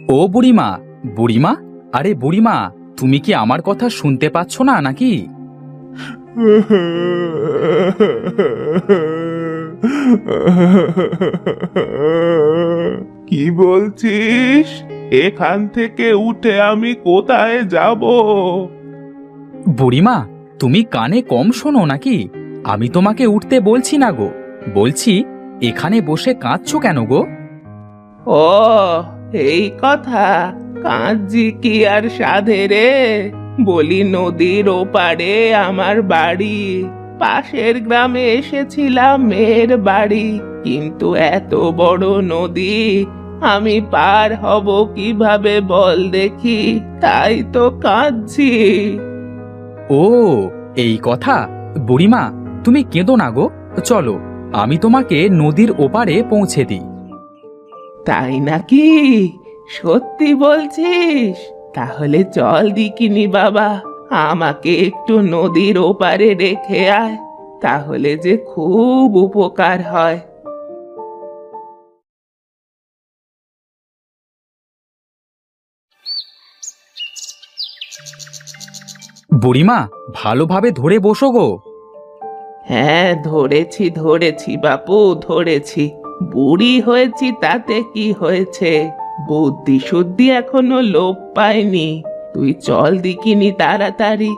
ও বুড়িমা, বুড়িমা, আরে বুড়িমা, তুমি কি আমার কথা শুনতে পাচ্ছ না নাকি? কি বলছিস? এখান থেকে উঠে আমি কোথায় যাব? বুড়িমা, তুমি কানে কম শোনো নাকি? আমি তোমাকে উঠতে বলছি না গো, বলছি এখানে বসে কাঁদছো কেন গো? ও, এই কথা। কাঁদছি কি আর সাধে রে? বলি, নদীর ওপারে আমার বাড়ি, পাশের গ্রামে এসেছিলাম মেয়ের বাড়ি, কিন্তু এত বড় নদী আমি পার হব কিভাবে বল দেখি, তাই তো কাঁদছি। ও, এই কথা। বুড়িমা, তুমি কেঁদো না গো, চলো আমি তোমাকে নদীর ওপারে পৌঁছে দিই। তাই নাকি? সত্যি বলছিস? তাহলে চল দিকিনি বাবা, আমাকে একটু নদীর ওপারে রেখে আয়, তাহলে যে খুব উপকার হয়। বুড়িমা, ভালোভাবে ধরে বসো গো। হ্যাঁ, ধরেছি ধরেছি বাপু, ধরেছি। বুড়ি হয়েছি তাতে কি হয়েছে, বুদ্ধি শুদ্ধি এখনো লোপ পায়নি। তুই চল দিকিনি তাড়াতাড়ি।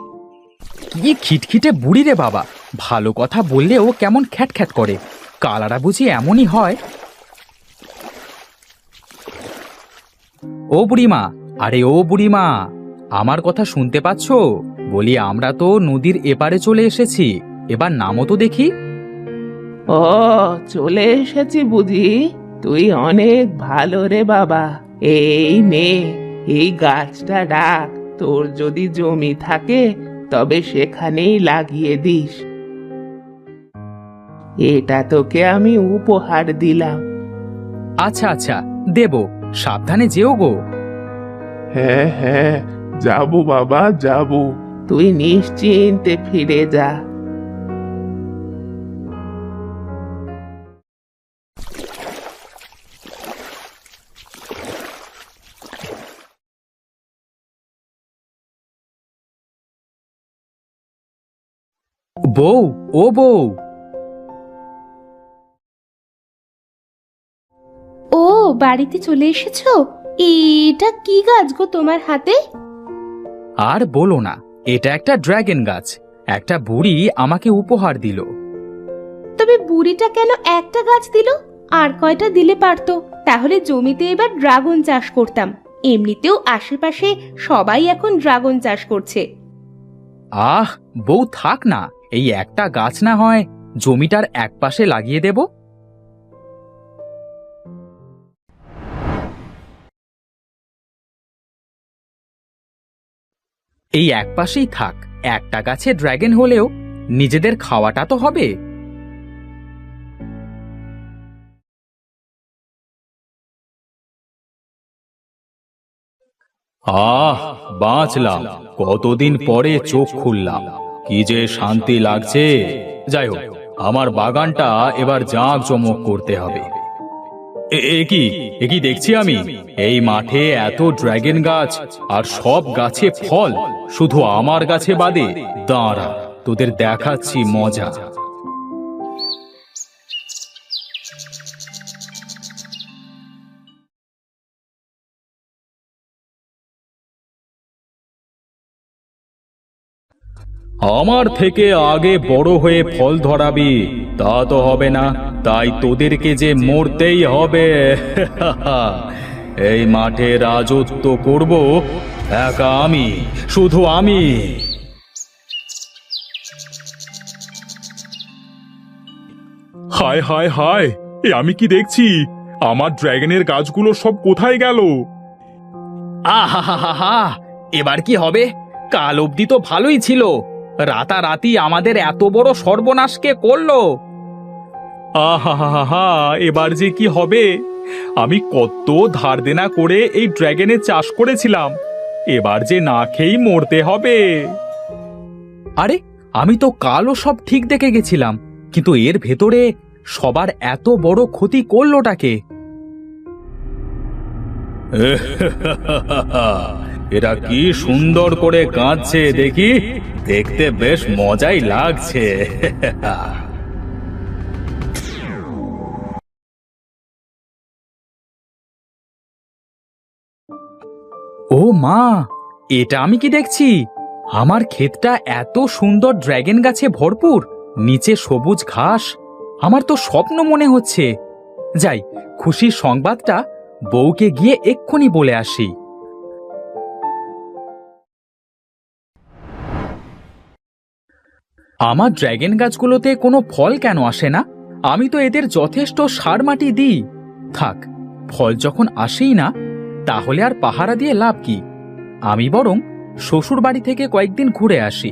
কি খিটখিটে বুড়ি রে বাবা, ভালো কথা বললেও কেমন খ্যাট করে। কালারা বুঝি এমনই হয়। ও বুড়িমা, আরে ও বুড়িমা, আমার কথা শুনতে পাচ্ছো? বলি আমরা তো নদীর এপারে চলে এসেছি, এবার নামো তো দেখি। ও, চলে এসেছি বুঝি? তুই অনেক ভালো রে বাবা। এই নে, এই গাছটা রাখ, তোর যদি জমি থাকে তবে সেখানেই লাগিয়ে দিস। এটা তোকে আমি উপহার দিলাম। আচ্ছা আচ্ছা, দেব, সাবধানে যেও গো। হ্যাঁ হ্যাঁ, যাবো বাবা, যাবো। তুই নিশ্চিন্তে ফিরে যা। বউ, ও বউ। ও, বাড়িতে চলে এসেছো? এটা কি গাছ গো তোমার হাতে? আর বলো না, এটা একটা ড্রাগন গাছ, একটা বুড়ি আমাকে উপহার দিল। তবে বুড়িটা কেন একটা গাছ দিল? আর কয়টা দিলে পারতো, তাহলে জমিতে এবার ড্রাগন চাষ করতাম। এমনিতেও আশেপাশে সবাই এখন ড্রাগন চাষ করছে। আহ, বউ থাক না, এই একটা গাছ না হয় জমিটার একপাশে লাগিয়ে দেব। এই একপাশেই থাক, একটা গাছে ড্রাগন হলেও নিজেদের খাওয়াটা তো হবে। আহ, বাঁচলাম, কতদিন পরে চোখ খুললাম, কি যে শান্তি লাগছে। যাই হোক, আমার বাগানটা এবার জাঁকজমক করতে হবে। এ কি দেখছি আমি? এই মাঠে এত ড্রাগন গাছ, আর সব গাছে ফল, শুধু আমার গাছে বাদে। দাঁড়া, তোদের দেখাচ্ছি মজা। আমার থেকে আগে বড় হয়ে ফল ধরাবি তা তো হবে না, তাই তোদেরকে যে মরতেই হবে। এই মাঠে রাজত্ব করব একা আমি, শুধু আমি। হায় হায় হায়, এ আমি কি দেখছি? আমার ড্রাগনের গাছগুলো সব কোথায় গেল? আহা, এবার কি হবে? কাল অবধি তো ভালোই ছিল, রাতারাতি আমাদের এত বড় সর্বনাশকে করলো। আহা, এবার যে কি হবে? আমি কত ধার দেনা করে এই ড্রাগনের চাষ করেছিলাম, এবার যে না খেয়েই মরতে হবে। আরে, আমি তো কালও সব ঠিক দেখে গেছিলাম, কিন্তু এর ভেতরে সবার এত বড় ক্ষতি করলোটাকে? এরা কি সুন্দর করে কাঁদছে দেখি, দেখতে বেশ মজাই লাগছে। ও মা, এটা আমি কি দেখছি? আমার ক্ষেতটা এত সুন্দর ড্রাগন গাছে ভরপুর, নিচে সবুজ ঘাস। আমার তো স্বপ্ন মনে হচ্ছে। যাই, খুশির সংবাদটা বউকে গিয়ে এক্ষুনি বলে আসি। আমার ড্রাগন গাছগুলোতে কোনো ফল কেন আসে না? আমি তো এদের যথেষ্ট সার মাটি দিই। থাক, ফল যখন আসেই না, তাহলে আর পাহারা দিয়ে লাভ কি? আমি বরং শ্বশুর বাড়ি থেকে কয়েকদিন ঘুরে আসি।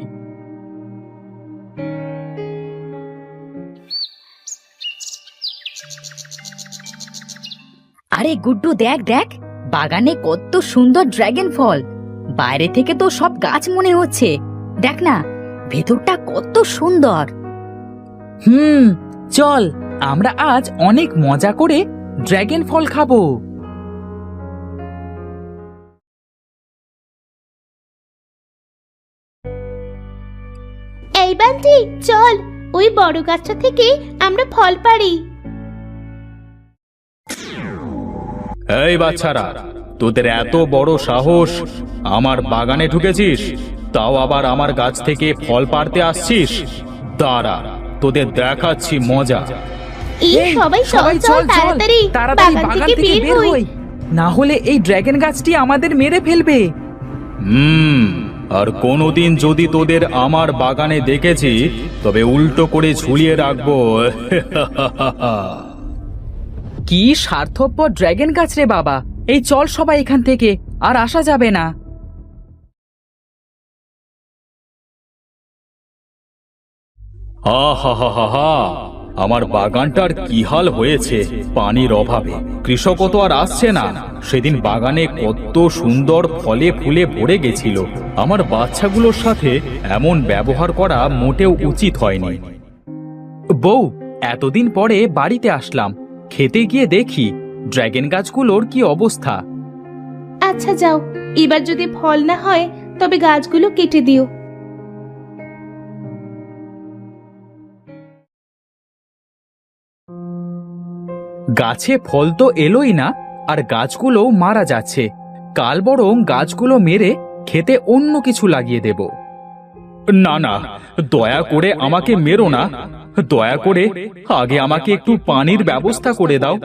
আরে গুড্ডু, দেখ দেখ, বাগানে কত সুন্দর ড্রাগন ফল। বাইরে থেকে তো সব গাছ মনে হচ্ছে, দেখ না ভেতরটা কত সুন্দর। চল, আমরা আজ অনেক মজা করে ড্রাগন ফল খাবো। এই বান্টি, চল ওই বড় গাছটা থেকে আমরা ফল পাড়ি। এই বাচ্চারা, তোদের এত বড় সাহস, আমার বাগানে ঢুকেছিস, তাও আবার আমার গাছ থেকে ফল পাড়তে আসছিস? দাঁড়া, তোদের দেখাচ্ছি মজা। এই সবাই চল চল, তাড়াতাড়ি বাগান থেকে বের হই, না হলে এই ড্রাগন গাছটি আমাদের মেরে ফেলবে। আর কোনোদিন যদি তোদের আমার বাগানে দেখেছি, তবে উল্টো করে ঝুলিয়ে রাখবো। কি স্বার্থপর ড্রাগন গাছ রে বাবা! এই চল সবাই এখান থেকে, আর আসা যাবে না। আহা, আমার বাগানটার কি হাল হয়েছে পানির অভাবে। কৃষকও তো আর আসছে না। সেদিন বাগানে কত সুন্দর ফলে ফুলে ভরে গেছিল। আমার বাচ্চাগুলোর সাথে এমন ব্যবহার করা মোটেও উচিত হয়নি। বউ, এতদিন পরে বাড়িতে আসলাম, খেতে গিয়ে দেখি ড্রাগন গাছগুলোর কি অবস্থা। আচ্ছা যাও, এবার যদি ফল না হয় তবে গাছগুলো কেটে দিও। গাছে ফল তো এলোই না, আর গাছগুলো মারা যাচ্ছে। কাল বরং গাছগুলো মেরে খেতে অন্য কিছু লাগিয়ে দেব। না না, দয়া করে আমাকে মেরো না। দয়া করে আগে আমাকে একটু পানির ব্যবস্থা করে দাও।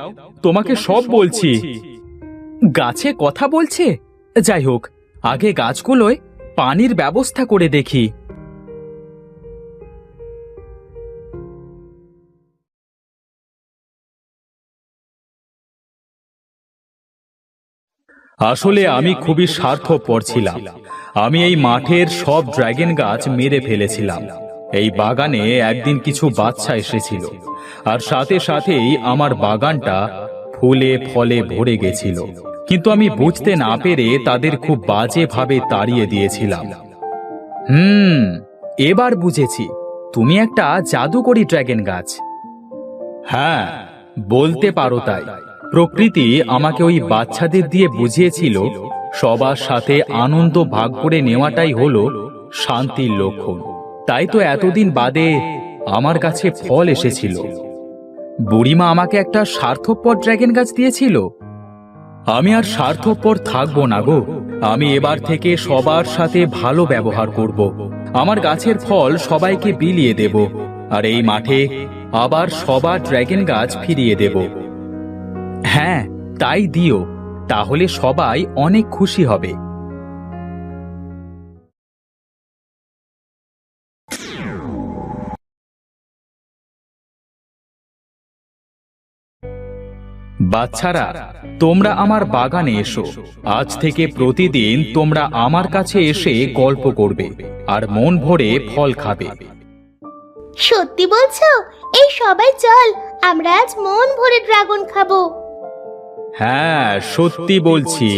তোমাকে সব বলছি। গাছে কথা বলছে? যাই হোক, আগে গাছগুলোয় পানির ব্যবস্থা করে দেখি। আসলে আমি খুবই স্বার্থপর ছিলাম। আমি এই মাঠের সব ড্রাগন গাছ মেরে ফেলেছিলাম। এই বাগানে একদিন কিছু বাচ্চা এসেছিল, আর সাথে সাথেই আমার বাগানটা ফুলে ফলে ভরে গেছিল। কিন্তু আমি বুঝতে না পেরে তাদের খুব বাজেভাবে তাড়িয়ে দিয়েছিলাম। এবার বুঝেছি, তুমি একটা জাদুকরি ড্রাগন গাছ। হ্যাঁ, বলতে পারো তাই। প্রকৃতি আমাকে ওই বাচ্চাদের দিয়ে বুঝিয়েছিল, সবার সাথে আনন্দ ভাগ করে নেওয়াটাই হলো শান্তির লক্ষণ। তাই তো এতদিন বাদে আমার কাছে ফল এসেছিল। বুড়িমা আমাকে একটা স্বার্থপর ড্রাগন গাছ দিয়েছিল। আমি আর স্বার্থপর থাকবো না গো। আমি এবার থেকে সবার সাথে ভালো ব্যবহার করব। আমার গাছের ফল সবাইকে বিলিয়ে দেব, আর এই মাঠে আবার সবার ড্রাগন গাছ ফিরিয়ে দেব। হ্যাঁ, তাই দিও, তাহলে সবাই অনেক খুশি হবে। বাচ্চারা, তোমরা আমার বাগানে এসো। আজ থেকে প্রতিদিন তোমরা আমার কাছে এসে গল্প করবে আর মন ভরে ফল খাবে। সত্যি বলছো? এই সবাই চল, আমরা আজ মন ভরে ড্রাগন খাবো। হ্যাঁ, সত্যি বলছি।